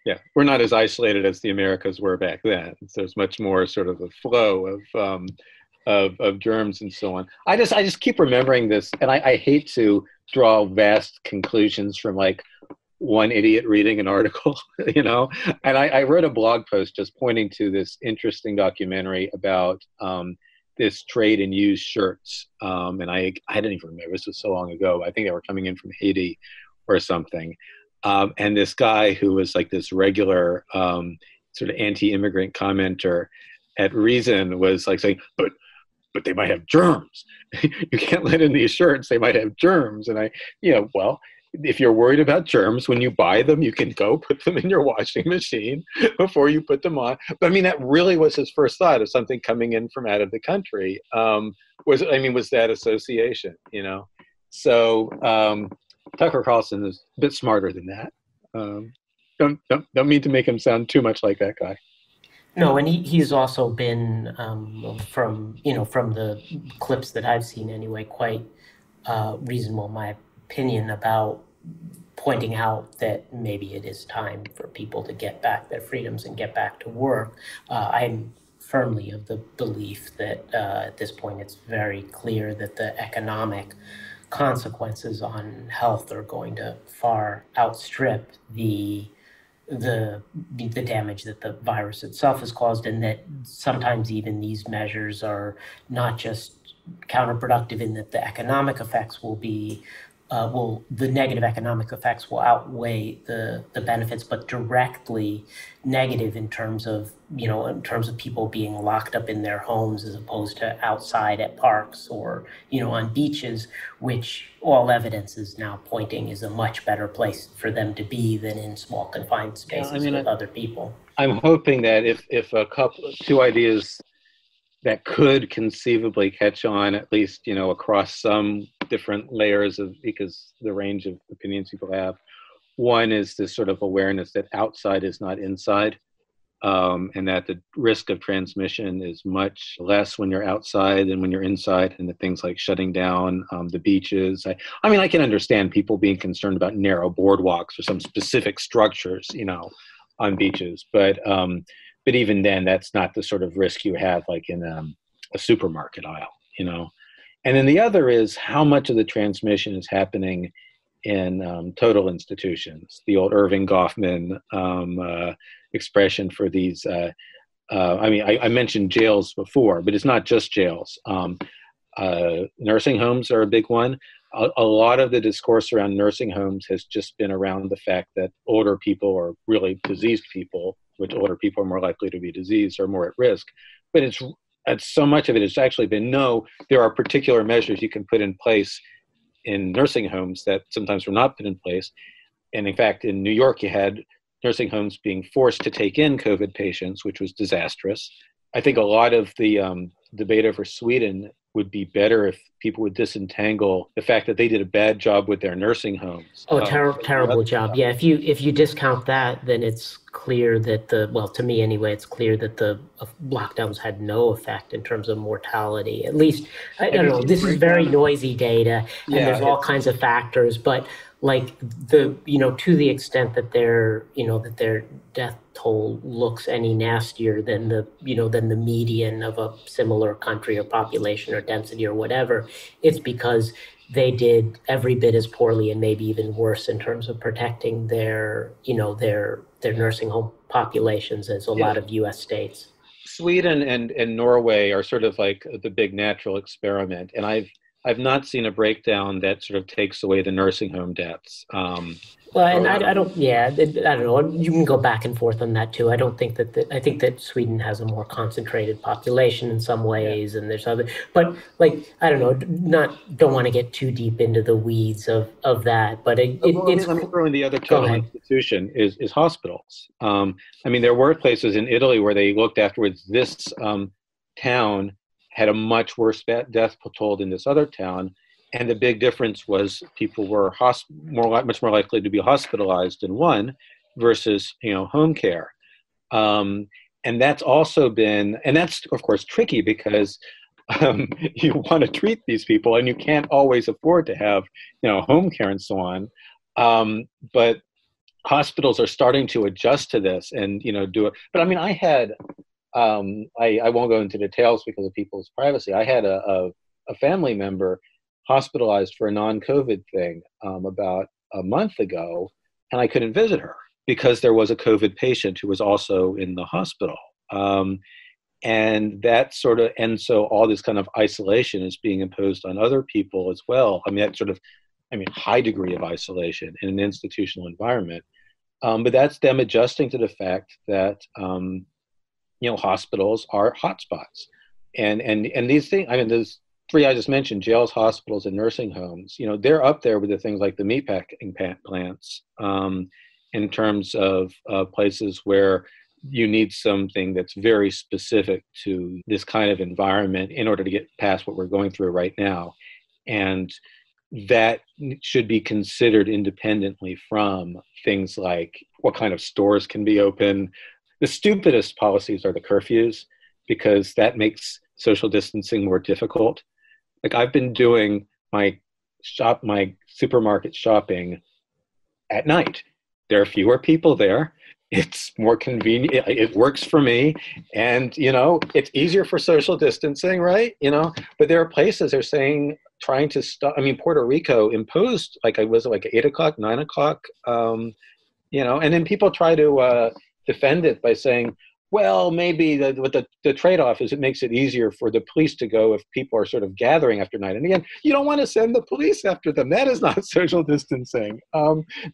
Speaker 2: Yeah, we're not as isolated as the Americas were back then. There's much more sort of a flow of germs and so on. I just keep remembering this, and I hate to draw vast conclusions from like one idiot reading an article, And I wrote a blog post just pointing to this interesting documentary about this trade in used shirts. And I didn't even remember, this was so long ago. I think they were coming in from Haiti or something. And this guy who was like this regular sort of anti-immigrant commenter at Reason was like saying, but they might have germs. You can't let in these shirts, they might have germs. And well, if you're worried about germs, when you buy them, you can go put them in your washing machine before you put them on. But I mean, that really was his first thought of something coming in from out of the country. Was that association, So Tucker Carlson is a bit smarter than that. Don't mean to make him sound too much like that guy.
Speaker 1: No, and he's also been from the clips that I've seen anyway, quite reasonable in my opinion about pointing out that maybe it is time for people to get back their freedoms and get back to work. I'm firmly of the belief that at this point it's very clear that the economic consequences on health are going to far outstrip the damage that the virus itself has caused, and that sometimes even these measures are not just counterproductive in that the economic effects will be the negative economic effects will outweigh the benefits, but directly negative in terms of people being locked up in their homes as opposed to outside at parks or on beaches, which all evidence is now pointing is a much better place for them to be than in small confined spaces with other people.
Speaker 2: I'm hoping that if two ideas that could conceivably catch on, at least, across some different layers because the range of opinions people have. One is this sort of awareness that outside is not inside, and that the risk of transmission is much less when you're outside than when you're inside, and the things like shutting down the beaches. I can understand people being concerned about narrow boardwalks or some specific structures, on beaches, but even then, that's not the sort of risk you have like in a supermarket aisle, And then the other is how much of the transmission is happening in total institutions. The old Irving Goffman expression for these. I mentioned jails before, but it's not just jails. Nursing homes are a big one. A lot of the discourse around nursing homes has just been around the fact that older people are really diseased people, which older people are more likely to be diseased or more at risk. But it's so much of it has actually been, no, there are particular measures you can put in place in nursing homes that sometimes were not put in place. And in fact, in New York, you had nursing homes being forced to take in COVID patients, which was disastrous. I think a lot of the debate over Sweden would be better if people would disentangle the fact that they did a bad job with their nursing homes.
Speaker 1: Oh, terrible job. Yeah, if you discount that, then it's clear that well, to me anyway, it's clear that the lockdowns had no effect in terms of mortality. At least, I
Speaker 2: Have
Speaker 1: don't
Speaker 2: you
Speaker 1: know,
Speaker 2: seen the
Speaker 1: this is very
Speaker 2: breakdown?
Speaker 1: noisy data, and
Speaker 2: Yeah,
Speaker 1: there's all kinds of factors, but like to the extent that that their death toll looks any nastier than than the median of a similar country or population or density or whatever, it's because they did every bit as poorly and maybe even worse in terms of protecting their nursing home populations as a
Speaker 2: yeah.
Speaker 1: lot of U.S. states.
Speaker 2: Sweden and Norway are sort of like the big natural experiment, and I've not seen a breakdown that sort of takes away the nursing home deaths.
Speaker 1: Well, and
Speaker 2: So
Speaker 1: I don't, yeah, I don't know. You can go back and forth on that too. I don't think I think that Sweden has a more concentrated population in some
Speaker 2: yeah.
Speaker 1: ways, and there's other, but like, I don't know, don't want to get too deep into the weeds of that, but
Speaker 2: Well,
Speaker 1: it's,
Speaker 2: let me throw in the other
Speaker 1: go
Speaker 2: total
Speaker 1: ahead.
Speaker 2: institution is hospitals. I mean, there were places in Italy where they looked afterwards. This town had a much worse death toll than this other town, and the big difference was people were much more likely to be hospitalized in one versus home care. Um, and that's also been, and that's of course tricky because you want to treat these people and you can't always afford to have home care and so on. But hospitals are starting to adjust to this and do it. But I mean, I had I won't go into details because of people's privacy. I had a family member hospitalized for a non-COVID thing about a month ago, and I couldn't visit her because there was a COVID patient who was also in the hospital. And that sort of, and so all this kind of isolation is being imposed on other people as well. I mean, that sort of, high degree of isolation in an institutional environment. But that's them adjusting to the fact that, hospitals are hotspots. And these things, those three I just mentioned, jails, hospitals, and nursing homes, they're up there with the things like the meatpacking plants in terms of places where you need something that's very specific to this kind of environment in order to get past what we're going through right now. And that should be considered independently from things like what kind of stores can be open. The stupidest policies are the curfews because that makes social distancing more difficult. Like I've been doing my supermarket shopping at night. There are fewer people there. It's more convenient. It works for me. And, it's easier for social distancing, right? But there are places they're saying, trying to stop. I mean, Puerto Rico imposed, like, 8 o'clock, 9 o'clock, and then people try to defend it by saying, well, maybe the trade-off is it makes it easier for the police to go if people are sort of gathering after night. And again, you don't want to send the police after them. That is not social distancing.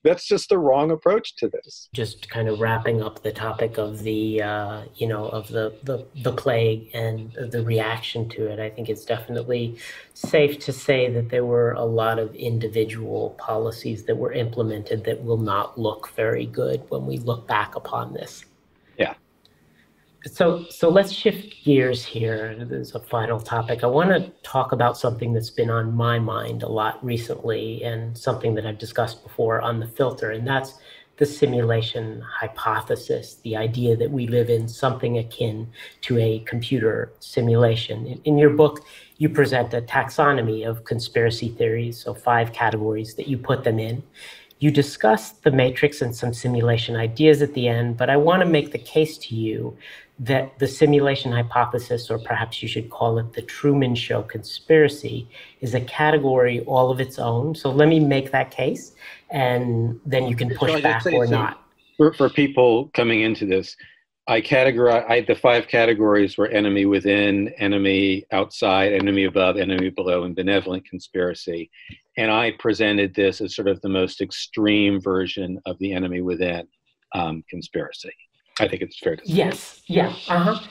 Speaker 2: That's just the wrong approach to this.
Speaker 1: Just kind of wrapping up the topic of of the plague and the reaction to it, I think it's definitely safe to say that there were a lot of individual policies that were implemented that will not look very good when we look back upon this.
Speaker 2: Yeah.
Speaker 1: So let's shift gears here. There's a final topic. I want to talk about something that's been on my mind a lot recently and something that I've discussed before on the filter, and that's the simulation hypothesis, the idea that we live in something akin to a computer simulation. In your book, you present a taxonomy of conspiracy theories, so 5 categories that you put them in. You discuss the matrix and some simulation ideas at the end, but I want to make the case to you that the simulation hypothesis, or perhaps you should call it the Truman Show conspiracy, is a category all of its own. So let me make that case, and then you can push back or not.
Speaker 2: For people coming into this, the 5 categories were enemy within, enemy outside, enemy above, enemy below, and benevolent conspiracy. And I presented this as sort of the most extreme version of the enemy within conspiracy. I think it's fair to say.
Speaker 1: Yes, yeah,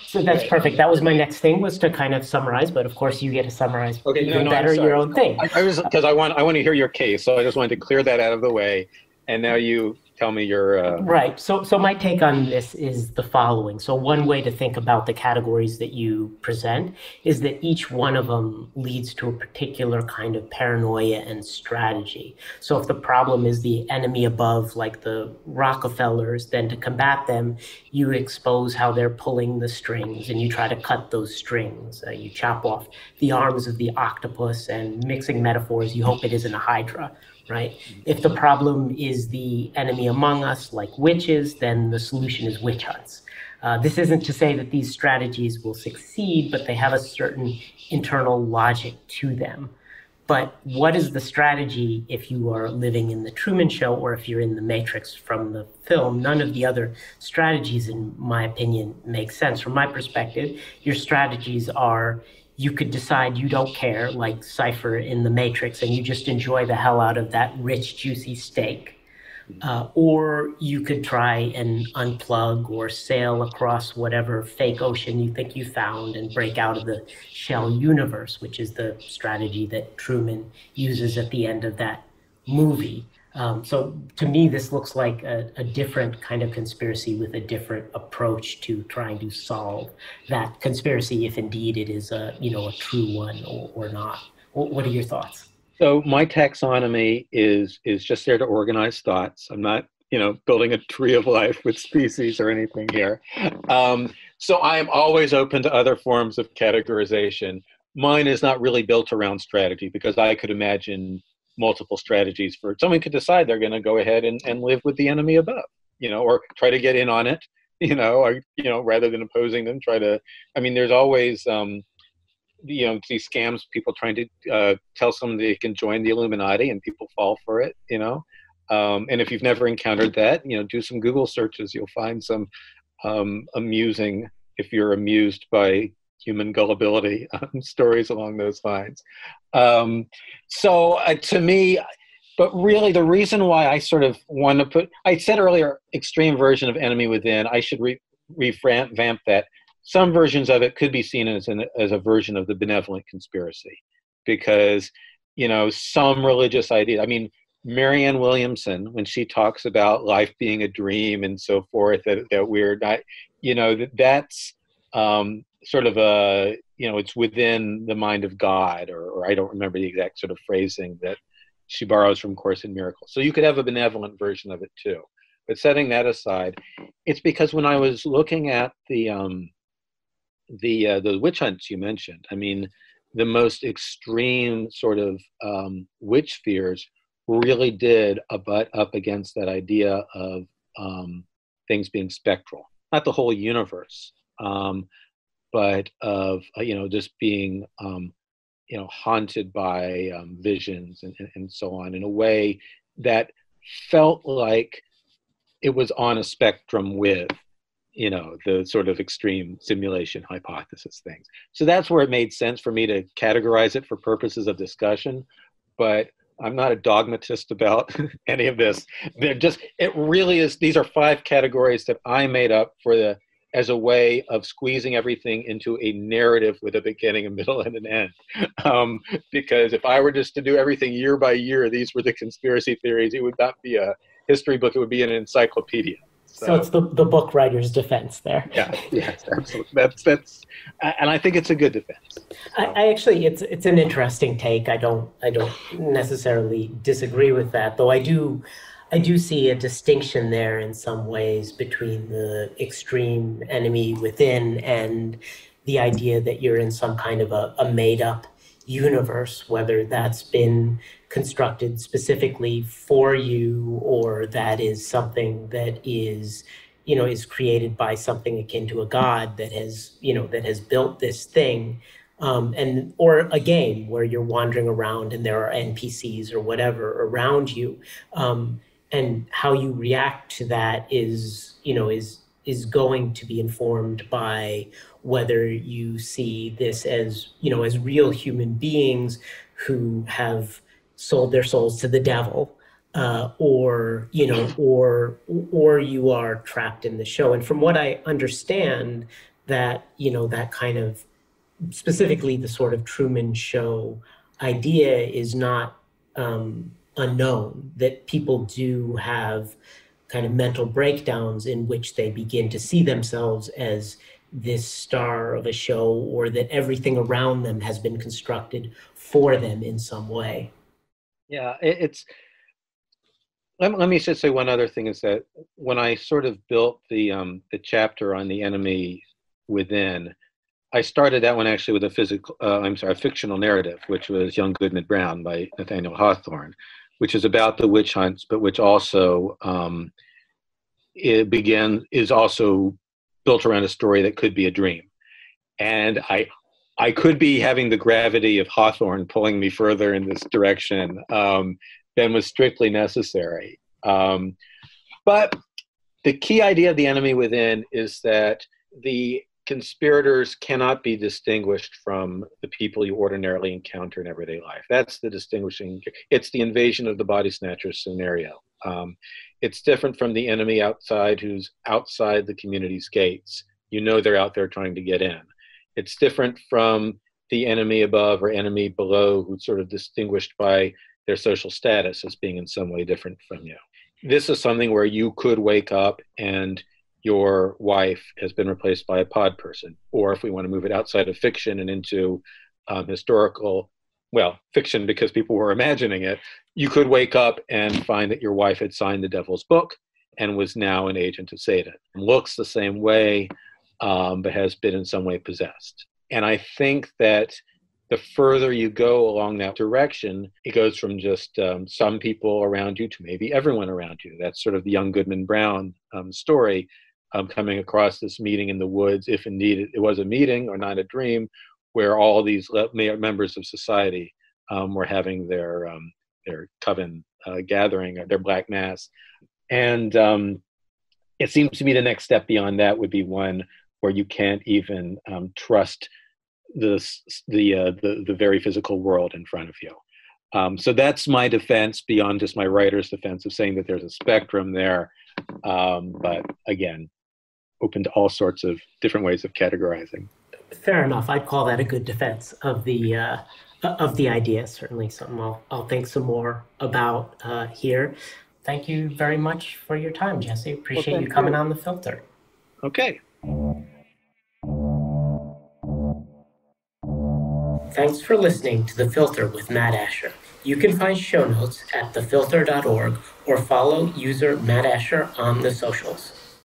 Speaker 1: so that's
Speaker 2: Right.
Speaker 1: perfect. That was my next thing, was to kind of summarize, but of course you get to summarize
Speaker 2: Okay. No,
Speaker 1: even
Speaker 2: no, I'm
Speaker 1: better your
Speaker 2: sorry.
Speaker 1: own thing.
Speaker 2: I was because I want to hear your case, so I just wanted to clear that out of the way. And now you tell me your.
Speaker 1: Right. So my take on this is the following. So one way to think about the categories that you present is that each one of them leads to a particular kind of paranoia and strategy. So if the problem is the enemy above, like the Rockefellers, then to combat them, you expose how they're pulling the strings and you try to cut those strings. You chop off the arms of the octopus, and mixing metaphors, you hope it isn't a hydra, right? If the problem is the enemy among us, like witches, then the solution is witch hunts. This isn't to say that these strategies will succeed, but they have a certain internal logic to them. But what is the strategy if you are living in the Truman Show or if you're in the Matrix from the film? None of the other strategies, in my opinion, make sense. From my perspective, your strategies are, you could decide you don't care, like Cypher in the Matrix, and you just enjoy the hell out of that rich, juicy steak. Or you could try and unplug or sail across whatever fake ocean you think you found and break out of the shell universe, which is the strategy that Truman uses at the end of that movie. So to me, this looks like a different kind of conspiracy with a different approach to trying to solve that conspiracy, if indeed it is a true one, or not. What are your thoughts?
Speaker 2: So my taxonomy is just there to organize thoughts. I'm not, building a tree of life with species or anything here. So I am always open to other forms of categorization. Mine is not really built around strategy because I could imagine multiple strategies for someone could decide they're going to go ahead and live with the enemy above, or try to get in on it, or, rather than opposing them, try to, I mean, there's always, these scams, people trying to tell someone they can join the Illuminati, and people fall for it. And if you've never encountered that, do some Google searches. You'll find some amusing, if you're amused by human gullibility, stories along those lines. So to me, but really the reason why I sort of want to I said earlier, extreme version of enemy within, I should revamp that. Some versions of it could be seen as a version of the benevolent conspiracy, because, some religious idea. I mean, Marianne Williamson, when she talks about life being a dream and so forth, that we're not, that's sort of it's within the mind of God, or I don't remember the exact sort of phrasing that she borrows from Course in Miracles. So you could have a benevolent version of it too. But setting that aside, it's because when I was looking at the witch hunts you mentioned, I mean, the most extreme sort of witch fears really did butt up against that idea of things being spectral, not the whole universe, but of just being haunted by visions and so on, in a way that felt like it was on a spectrum with the sort of extreme simulation hypothesis things. So that's where it made sense for me to categorize it for purposes of discussion. But I'm not a dogmatist about any of this. It really is. These are 5 categories that I made up as a way of squeezing everything into a narrative with a beginning, a middle, and an end. Because if I were just to do everything year by year, these were the conspiracy theories. It would not be a history book. It would be an encyclopedia.
Speaker 1: So it's the book writer's defense there.
Speaker 2: Yeah, yes, absolutely. That's, and I think it's a good defense. So.
Speaker 1: I actually, it's an interesting take. I don't necessarily disagree with that, though. I do see a distinction there in some ways between the extreme enemy within and the idea that you're in some kind of a made up universe, whether that's been constructed specifically for you, or that is something that is created by something akin to a god that has built this thing, or a game where you're wandering around and there are NPCs or whatever around you, and how you react to that is going to be informed by whether you see this as real human beings who have sold their souls to the devil, or or you are trapped in the show. And from what I understand, that that kind of, specifically the sort of Truman Show idea, is not unknown. That people do have kind of mental breakdowns in which they begin to see themselves as this star of a show, or that everything around them has been constructed for them in some way.
Speaker 2: Yeah, it's let me just say one other thing is that when I sort of built the chapter on the enemy within, I started that one actually with a fictional narrative, which was Young Goodman Brown by Nathaniel Hawthorne, which is about the witch hunts, but which also is also built around a story that could be a dream. And I could be having the gravity of Hawthorne pulling me further in this direction than was strictly necessary. But the key idea of the enemy within is that the conspirators cannot be distinguished from the people you ordinarily encounter in everyday life. That's the distinguishing. It's the invasion of the body snatcher scenario. It's different from the enemy outside, who's outside the community's gates. You know they're out there trying to get in. It's different from the enemy above or enemy below, who's sort of distinguished by their social status as being in some way different from you. This is something where you could wake up and your wife has been replaced by a pod person. Or if we want to move it outside of fiction and into historical, well, fiction because people were imagining it, you could wake up and find that your wife had signed the devil's book and was now an agent of Satan. Looks the same way, but has been in some way possessed. And I think that the further you go along that direction, it goes from just some people around you to maybe everyone around you. That's sort of the young Goodman Brown story, coming across this meeting in the woods, if indeed it was a meeting or not a dream, where all these members of society were having their coven gathering, or their black mass. And it seems to me the next step beyond that would be one where you can't even trust the very physical world in front of you. So that's my defense beyond just my writer's defense of saying that there's a spectrum there. But again, open to all sorts of different ways of categorizing.
Speaker 1: Fair enough. I'd call that a good defense of the idea. Certainly something I'll think some more about here. Thank you very much for your time, Jesse. Appreciate you coming on The Filter.
Speaker 2: Okay.
Speaker 1: Thanks for listening to The Filter with Matt Asher. You can find show notes at thefilter.org or follow user Matt Asher on the socials.